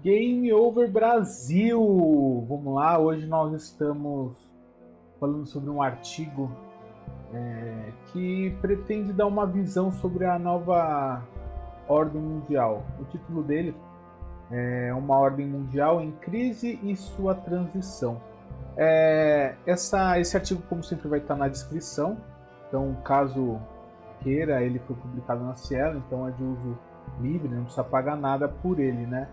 Game Over Brasil! Vamos lá, hoje nós estamos falando sobre um artigo que pretende dar uma visão sobre a nova ordem mundial. O título dele é Uma Ordem Mundial em Crise e Sua Transição. Esse artigo, como sempre, vai estar na descrição, então caso queira, ele foi publicado na Cielo, então é de uso livre, não precisa pagar nada por ele, né?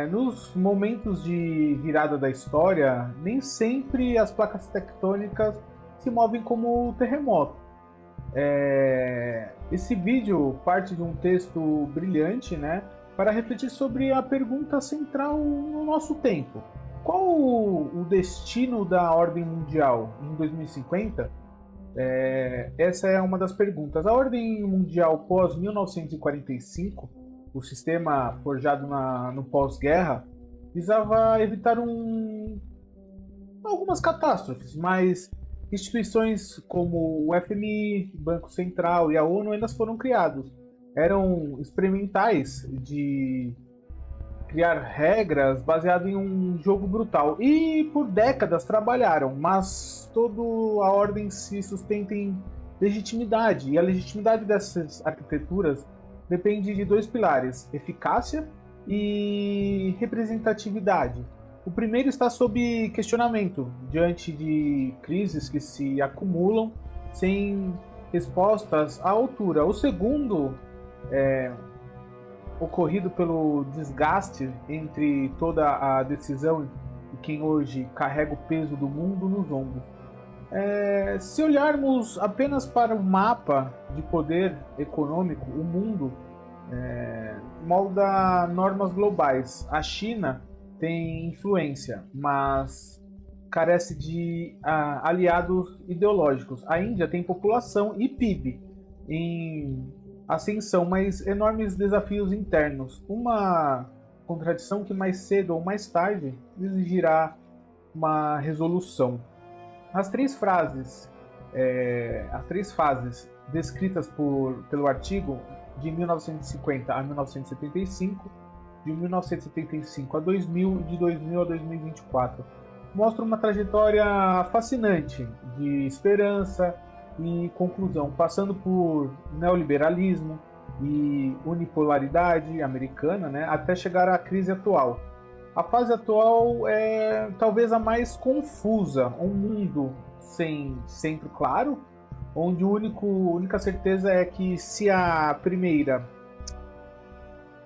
Nos momentos de virada da história, nem sempre as placas tectônicas se movem como terremoto. Esse vídeo parte de um texto brilhante, né, para refletir sobre a pergunta central no nosso tempo. Qual o destino da ordem mundial em 2050? Essa é uma das perguntas. A ordem mundial pós 1945, o sistema forjado no pós-guerra, visava evitar algumas catástrofes, mas instituições como o FMI, Banco Central e a ONU ainda foram criados. Eram experimentais de criar regras baseado em um jogo brutal. E por décadas trabalharam, mas toda a ordem se sustenta em legitimidade. E a legitimidade dessas arquiteturas depende de dois pilares: eficácia e representatividade. O primeiro está sob questionamento diante de crises que se acumulam sem respostas à altura. O segundo ocorrido pelo desgaste entre toda a decisão e quem hoje carrega o peso do mundo nos ombros. Se olharmos apenas para o mapa de poder econômico, o mundo molda normas globais. A China tem influência, mas carece de aliados ideológicos. A Índia tem população e PIB em ascensão, mas enormes desafios internos. Uma contradição que mais cedo ou mais tarde exigirá uma resolução. As três fases descritas pelo artigo de 1950 a 1975, de 1975 a 2000 e de 2000 a 2024 mostram uma trajetória fascinante de esperança e conclusão, passando por neoliberalismo e unipolaridade americana, né, até chegar à crise atual. A fase atual é talvez a mais confusa, um mundo sem centro claro, onde a única certeza é que se a primeira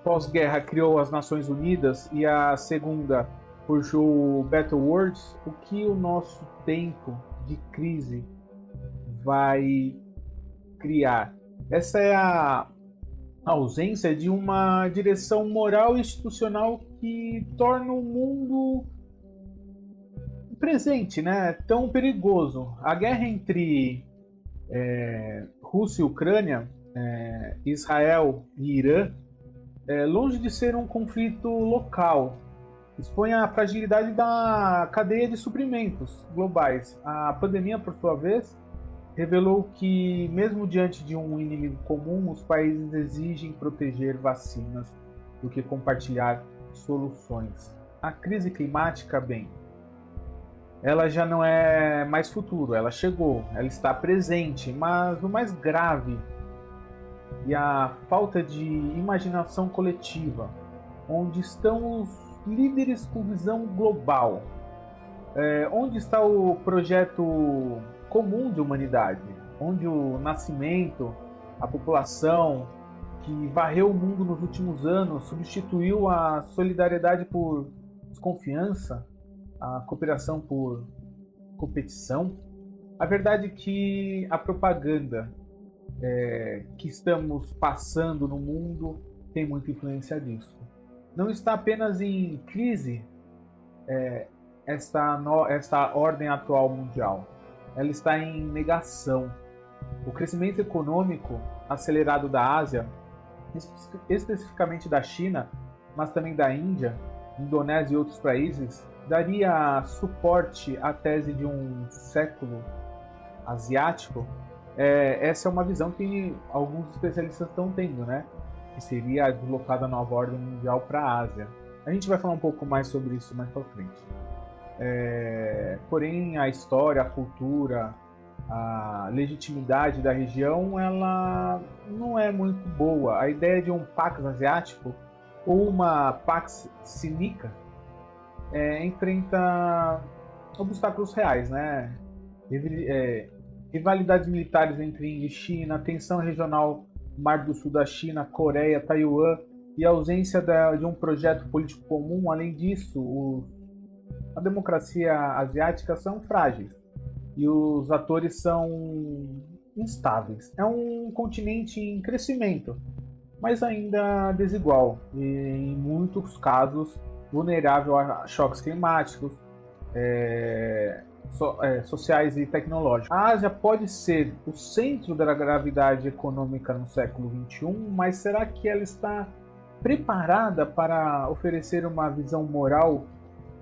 pós-guerra criou as Nações Unidas e a segunda forjou o Battle Worlds, o que o nosso tempo de crise vai criar? Essa é a ausência de uma direção moral e institucional que torna o mundo presente, né, tão perigoso. A guerra entre Rússia e Ucrânia, Israel e Irã, longe de ser um conflito local, expõe a fragilidade da cadeia de suprimentos globais. A pandemia, por sua vez, revelou que, mesmo diante de um inimigo comum, os países exigem proteger vacinas do que compartilhar soluções. A crise climática, bem, ela já não é mais futuro, ela chegou, ela está presente, mas o mais grave é a falta de imaginação coletiva, onde estão os líderes com visão global. Onde está o projeto comum de humanidade, onde o nascimento, a população que varreu o mundo nos últimos anos substituiu a solidariedade por desconfiança, a cooperação por competição? A verdade é que a propaganda que estamos passando no mundo tem muita influência disso. Não está apenas em crise esta ordem atual mundial. Ela está em negação. O crescimento econômico acelerado da Ásia, especificamente da China, mas também da Índia, Indonésia e outros países, daria suporte à tese de um século asiático. Essa é uma visão que alguns especialistas estão tendo, né? Que seria a deslocada nova ordem mundial para a Ásia. A gente vai falar um pouco mais sobre isso mais para frente. Porém, a história, a cultura, a legitimidade da região, ela não é muito boa. A ideia de um Pax asiático ou uma Pax sinica enfrenta obstáculos reais, né? Rivalidades militares entre Índia e China, tensão regional Mar do Sul da China, Coreia, Taiwan e a ausência de um projeto político comum. Além disso, a democracia asiática são frágeis e os atores são instáveis. É um continente em crescimento, mas ainda desigual e, em muitos casos, vulnerável a choques climáticos, sociais e tecnológicos. A Ásia pode ser o centro da gravidade econômica no século XXI, mas será que ela está preparada para oferecer uma visão moral,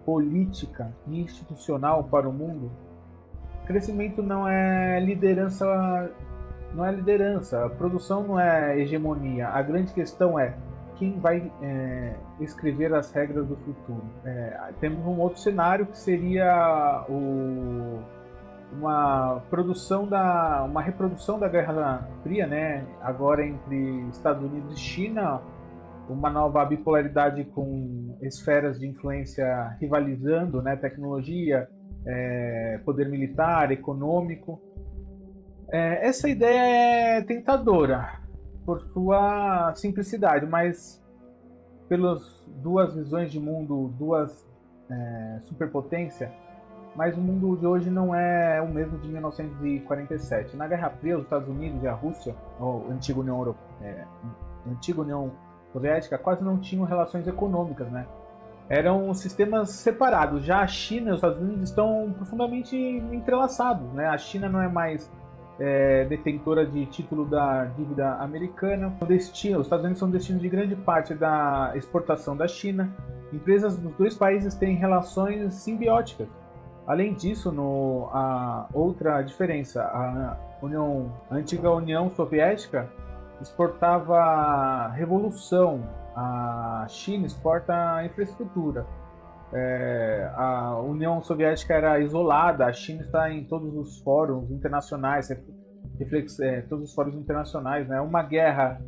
política e institucional para o mundo? Crescimento não é liderança, a produção não é hegemonia. A grande questão é quem vai escrever as regras do futuro. Temos um outro cenário que seria uma reprodução da Guerra Fria, né? Agora entre Estados Unidos e China, uma nova bipolaridade com esferas de influência rivalizando, né? Tecnologia, poder militar, econômico. Essa ideia é tentadora por sua simplicidade, mas pelas duas visões de mundo, duas superpotências, mas o mundo de hoje não é o mesmo de 1947. Na Guerra Fria, os Estados Unidos e a Rússia, ou a antiga União Soviética, quase não tinham relações econômicas, né? Eram sistemas separados. Já a China e os Estados Unidos estão profundamente entrelaçados, né? A China não é mais detentora de título da dívida americana. Os Estados Unidos são destino de grande parte da exportação da China. Empresas dos dois países têm relações simbióticas. Além disso, a outra diferença, a antiga União Soviética exportava revolução, a China exporta infraestrutura. A União Soviética era isolada, a China está em todos os fóruns internacionais, todos os fóruns internacionais, né? Uma guerra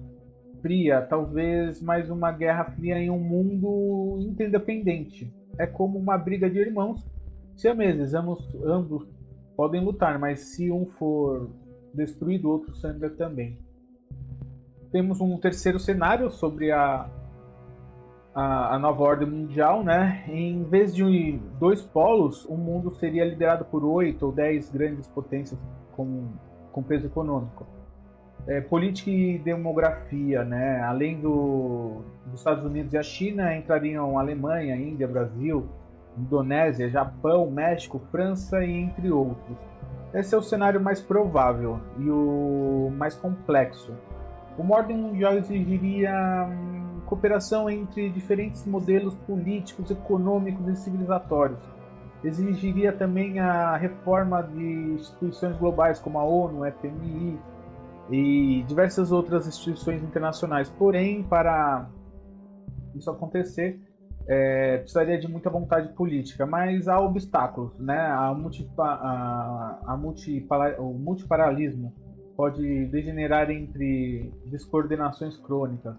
fria, talvez mais uma guerra fria em um mundo interdependente. É como uma briga de irmãos siameses, ambos podem lutar, mas se um for destruído, o outro sangra também. Temos um terceiro cenário sobre a nova ordem mundial, né? Em vez de 2 polos, o mundo seria liderado por 8 ou 10 grandes potências com peso econômico. Política e demografia, né? Além dos Estados Unidos e a China, entrariam a Alemanha, Índia, Brasil, Indonésia, Japão, México, França e entre outros. Esse é o cenário mais provável e o mais complexo. Uma ordem mundial exigiria cooperação entre diferentes modelos políticos, econômicos e civilizatórios. Exigiria também a reforma de instituições globais como a ONU, a FMI e diversas outras instituições internacionais. Porém, para isso acontecer, precisaria de muita vontade política, mas há obstáculos, né? O multiparalismo pode degenerar entre descoordenações crônicas.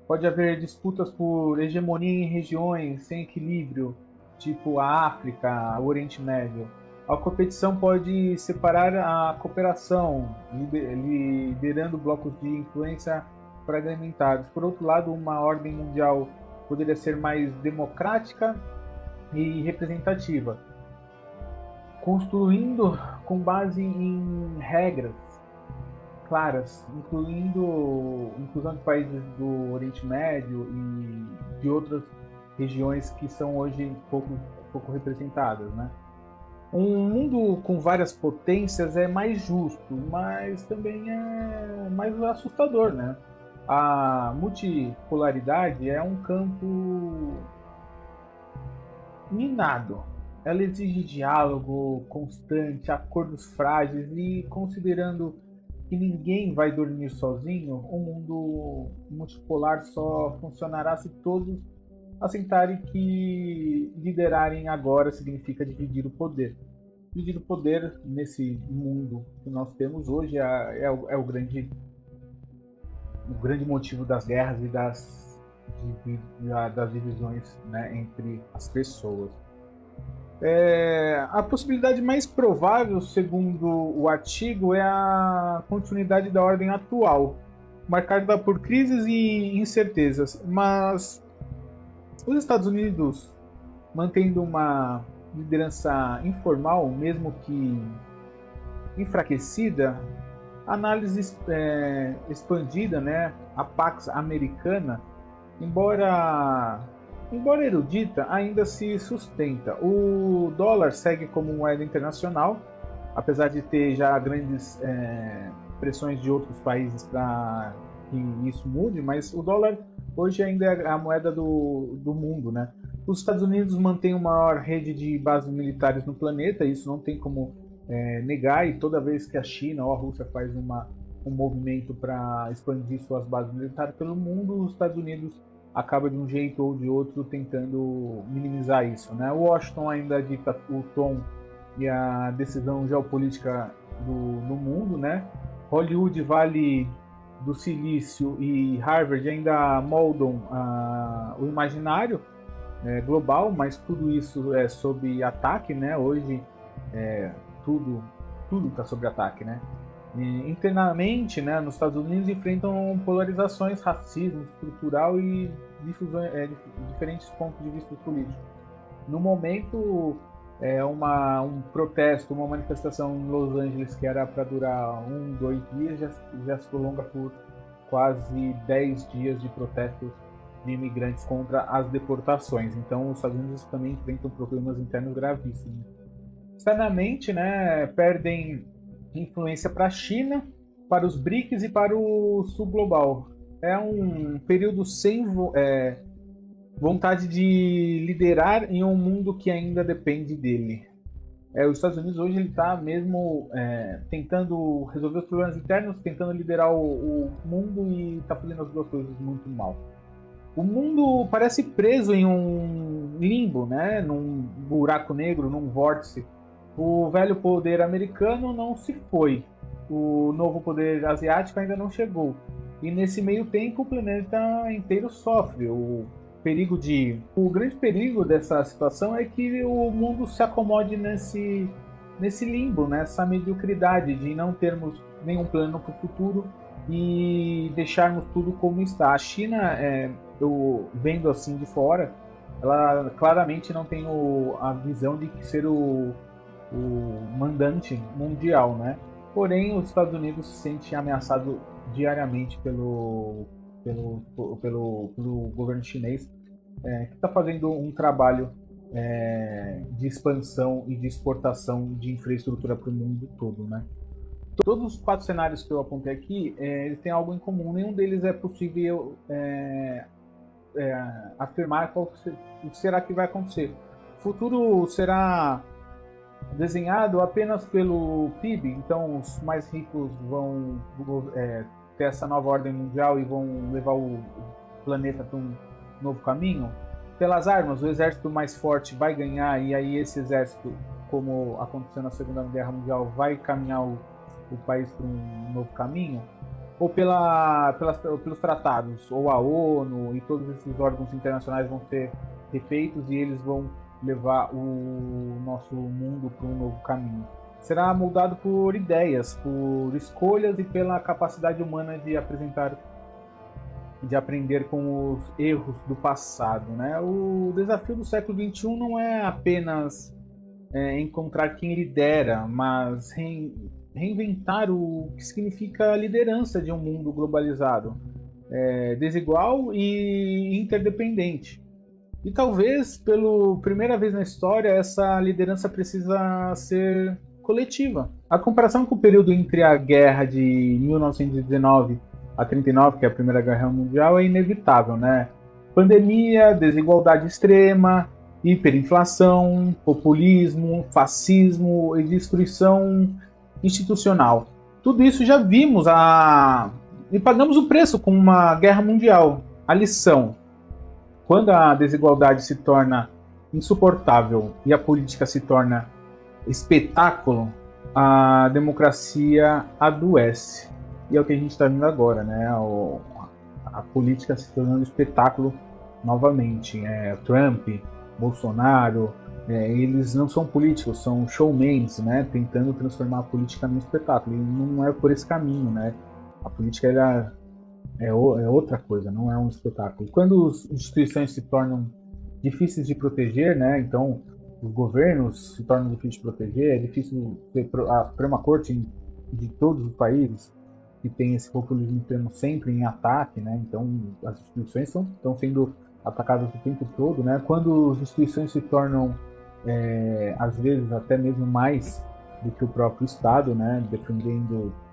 Pode haver disputas por hegemonia em regiões sem equilíbrio, tipo a África, o Oriente Médio. A competição pode separar a cooperação, liderando blocos de influência fragmentados. Por outro lado, uma ordem mundial poderia ser mais democrática e representativa, construindo com base em regras claras, inclusão de países do Oriente Médio e de outras regiões que são hoje pouco representadas, né? Um mundo com várias potências é mais justo, mas também é mais assustador, né? A multipolaridade é um campo minado. Ela exige diálogo constante, acordos frágeis e, considerando que ninguém vai dormir sozinho, o mundo multipolar só funcionará se todos assentarem que liderarem agora significa dividir o poder. Dividir o poder nesse mundo que nós temos hoje é o grande motivo das guerras e das divisões, né, entre as pessoas. A possibilidade mais provável, segundo o artigo, é a continuidade da ordem atual, marcada por crises e incertezas. Mas os Estados Unidos, mantendo uma liderança informal, mesmo que enfraquecida, a análise expandida, né, a Pax Americana, embora erudita, ainda se sustenta. O dólar segue como moeda internacional, apesar de ter já grandes pressões de outros países para que isso mude, mas o dólar hoje ainda é a moeda do mundo, né? Os Estados Unidos mantêm uma maior rede de bases militares no planeta, isso não tem como negar, e toda vez que a China ou a Rússia faz um movimento para expandir suas bases militares pelo mundo, os Estados Unidos acaba de um jeito ou de outro tentando minimizar isso, né? Washington ainda dita o tom e a decisão geopolítica do mundo, né? Hollywood, Vale do Silício e Harvard ainda moldam o imaginário global, mas tudo isso é sob ataque, né? Hoje tudo está sob ataque, né? E, internamente, né, nos Estados Unidos enfrentam polarizações, racismo estrutural e diferentes pontos de vista políticos. No momento, um protesto, uma manifestação em Los Angeles que era para durar 2 dias, já se prolonga por quase 10 dias de protestos de imigrantes contra as deportações. Então, os Estados Unidos também enfrentam problemas internos gravíssimos. Externamente, né, perdem influência para a China, para os BRICS e para o sul global. É um período sem vontade de liderar em um mundo que ainda depende dele. Os Estados Unidos hoje ele está mesmo tentando resolver os problemas internos, tentando liderar o mundo e está fazendo as duas coisas muito mal. O mundo parece preso em um limbo, né? Num buraco negro, num vórtice. O velho poder americano não se foi. O novo poder asiático ainda não chegou. E nesse meio tempo o planeta inteiro sofre. O grande perigo dessa situação é que o mundo se acomode nesse limbo, nessa mediocridade de não termos nenhum plano para o futuro e deixarmos tudo como está. A China, eu vendo assim de fora, ela claramente não tem a visão de ser o mandante mundial, né? Porém, os Estados Unidos se sente ameaçado diariamente pelo governo chinês, que está fazendo um trabalho de expansão e de exportação de infraestrutura para o mundo todo, né? Todos os 4 cenários que eu apontei aqui, eles têm algo em comum. Nenhum deles é possível afirmar o que será que vai acontecer. O futuro será desenhado apenas pelo PIB, então os mais ricos vão ter essa nova ordem mundial e vão levar o planeta para um novo caminho. Pelas armas, o exército mais forte vai ganhar, e aí esse exército, como aconteceu na Segunda Guerra Mundial, vai caminhar o país para um novo caminho, ou pelos tratados, ou a ONU e todos esses órgãos internacionais vão ser refeitos e eles vão levar o nosso mundo para um novo caminho. Será moldado por ideias, por escolhas e pela capacidade humana de aprender com os erros do passado, né? O desafio do século XXI não é apenas encontrar quem lidera, mas reinventar o que significa a liderança de um mundo globalizado, desigual e interdependente. E talvez, pela primeira vez na história, essa liderança precisa ser coletiva. A comparação com o período entre a guerra de 1919 a 39, que é a Primeira Guerra Mundial, é inevitável, né? Pandemia, desigualdade extrema, hiperinflação, populismo, fascismo e destruição institucional. Tudo isso já vimos e pagamos o preço com uma guerra mundial. A lição: quando a desigualdade se torna insuportável e a política se torna espetáculo, a democracia adoece. E é o que a gente está vendo agora, né? A política se tornando espetáculo novamente. Trump, Bolsonaro, eles não são políticos, são showmans, né? Tentando transformar a política num espetáculo. E não é por esse caminho, né? A política é outra coisa, não é um espetáculo. Quando as instituições se tornam difíceis de proteger, né? Então, os governos se tornam difíceis de proteger, é difícil ter a Suprema Corte de todos os países que tem esse populismo extremo sempre em ataque, né? Então, as instituições estão sendo atacadas o tempo todo, né? Quando as instituições se tornam, às vezes, até mesmo mais do que o próprio Estado, né?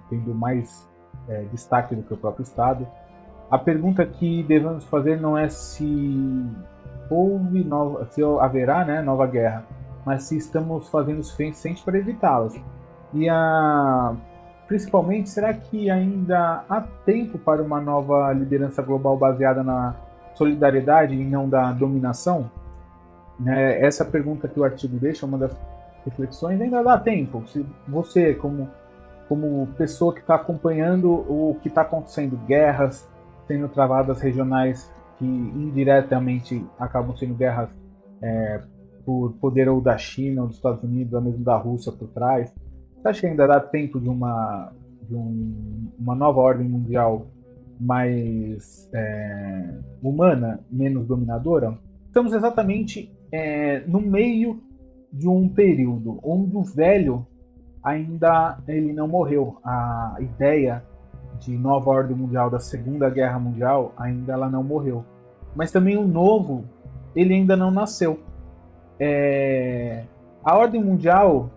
Tendo mais destaque do que o próprio Estado. A pergunta que devemos fazer não é se haverá, né, nova guerra, mas se estamos fazendo o suficiente para evitá-las. E principalmente, será que ainda há tempo para uma nova liderança global baseada na solidariedade e não da dominação? Essa pergunta que o artigo deixa, uma das reflexões, ainda dá tempo. Se você, como pessoa que está acompanhando o que está acontecendo, guerras sendo travadas regionais que indiretamente acabam sendo guerras por poder ou da China, ou dos Estados Unidos, ou mesmo da Rússia por trás. Você acha que ainda dá tempo de uma nova ordem mundial mais humana, menos dominadora? Estamos exatamente no meio de um período onde o velho ainda ele não morreu. A ideia de nova ordem mundial da Segunda Guerra Mundial ainda ela não morreu. Mas também o novo, ele ainda não nasceu. A ordem mundial,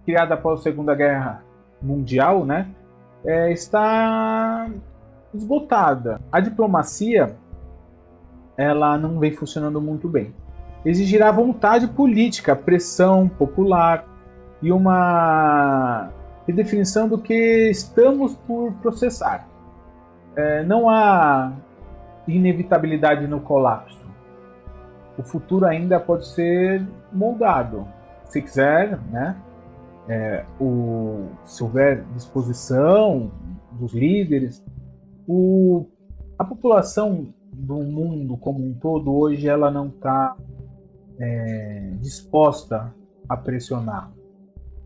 criada após a Segunda Guerra Mundial, né, está esgotada. A diplomacia, ela não vem funcionando muito bem. Exigirá vontade política, pressão popular e uma redefinição do que estamos por processar. Não há inevitabilidade no colapso. O futuro ainda pode ser moldado, se quiser, né? Se houver disposição dos líderes. A população do mundo como um todo hoje ela não está disposta a pressionar.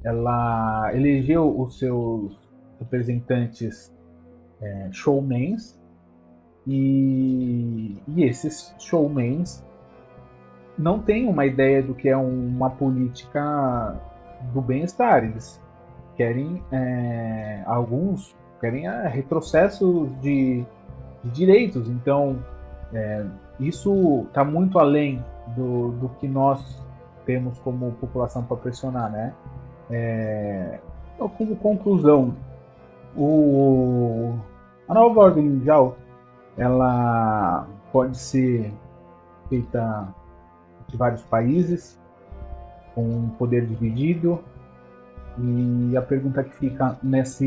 Ela elegeu os seus representantes showmans e esses showmans não têm uma ideia do que é uma política do bem-estar. Eles querem, alguns querem retrocessos de direitos. Então, isso está muito além do que nós temos como população para pressionar, né? Como conclusão, a nova ordem mundial ela pode ser feita de vários países com um poder dividido, e a pergunta que fica nessa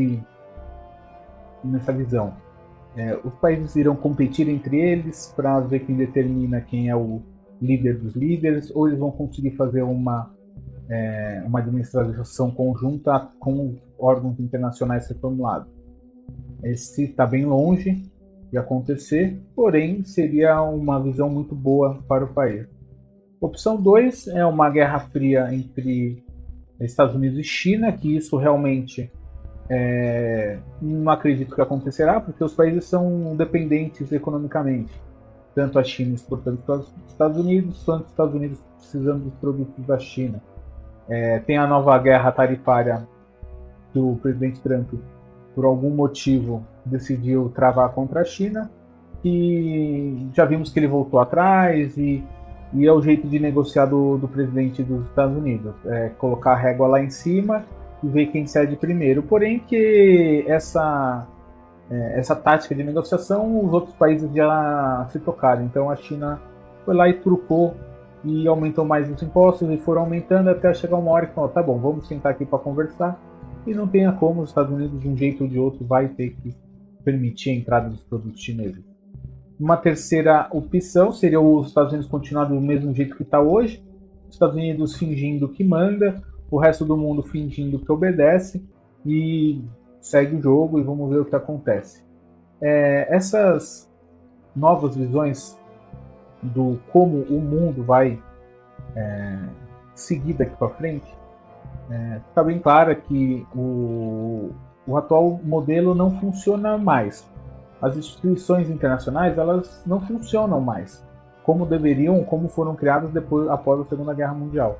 visão, os países irão competir entre eles para ver quem determina quem é o líder dos líderes, ou eles vão conseguir fazer uma administração conjunta com órgãos internacionais reformulados? Esse está bem longe de acontecer, porém seria uma visão muito boa para o país. Opção 2 é uma guerra fria entre Estados Unidos e China, que isso realmente não acredito que acontecerá, porque os países são dependentes economicamente. Tanto a China exportando para os Estados Unidos, quanto os Estados Unidos precisando dos produtos da China. Tem a nova guerra tarifária que o presidente Trump, por algum motivo, decidiu travar contra a China, e já vimos que ele voltou atrás, e é o jeito de negociar do presidente dos Estados Unidos, colocar a régua lá em cima e ver quem cede primeiro. Porém que essa tática de negociação os outros países já se tocaram. Então a China foi lá e trucou e aumentou mais os impostos, e foram aumentando até chegar uma hora que falou, tá bom, vamos sentar aqui para conversar, e não tenha como, os Estados Unidos de um jeito ou de outro vai ter que permitir a entrada dos produtos chineses. Uma terceira opção seria os Estados Unidos continuar do mesmo jeito que está hoje, os Estados Unidos fingindo que manda, o resto do mundo fingindo que obedece e segue o jogo e vamos ver o que acontece. Essas novas visões do como o mundo vai seguir daqui para frente, está bem clara que o atual modelo não funciona mais. As instituições internacionais elas não funcionam mais como deveriam, como foram criadas após a Segunda Guerra Mundial.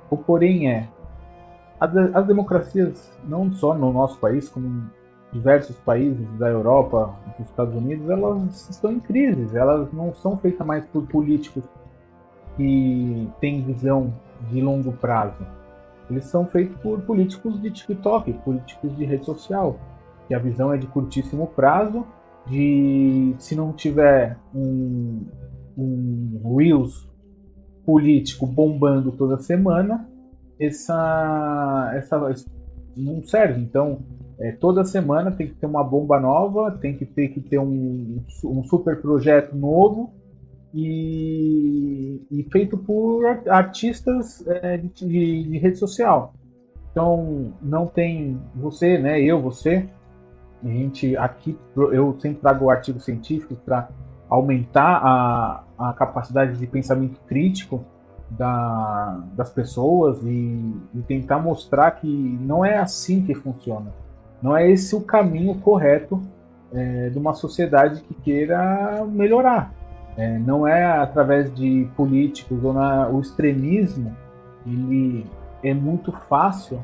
O porém as democracias, não só no nosso país, como em diversos países da Europa, dos Estados Unidos, elas estão em crise. Elas não são feitas mais por políticos que têm visão de longo prazo. Eles são feitos por políticos de TikTok, políticos de rede social, que a visão é de curtíssimo prazo, de se não tiver um Reels político bombando toda semana, essa não serve. Então, toda semana tem que ter uma bomba nova, tem que ter um super projeto novo e feito por artistas de rede social. Então, não tem você, né? Você, a gente aqui, eu sempre trago artigos científicos para aumentar a capacidade de pensamento crítico das pessoas e tentar mostrar que não é assim que funciona. Não é esse o caminho correto de uma sociedade que queira melhorar. Não é através de políticos ou o extremismo. Ele é muito fácil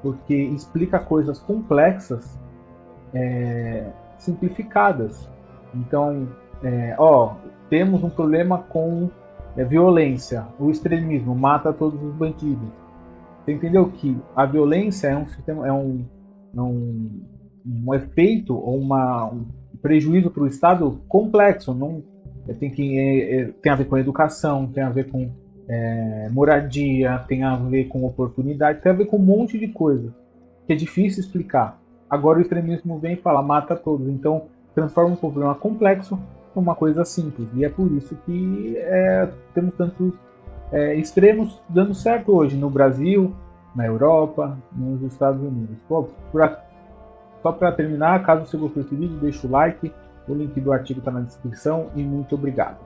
porque explica coisas complexas simplificadas. Então, temos um problema com violência. O extremismo mata todos os bandidos. Você entendeu que a violência é um sistema, um efeito ou um prejuízo para o Estado complexo. Não tem a ver com educação, tem a ver com moradia, tem a ver com oportunidade, tem a ver com um monte de coisa que é difícil explicar. Agora o extremismo vem e fala, mata todos. Então, transforma um problema complexo numa coisa simples. E é por isso que temos tantos extremos dando certo hoje no Brasil, na Europa, nos Estados Unidos. Só para terminar, caso você gostou desse vídeo, deixa o like. O link do artigo está na descrição e muito obrigado.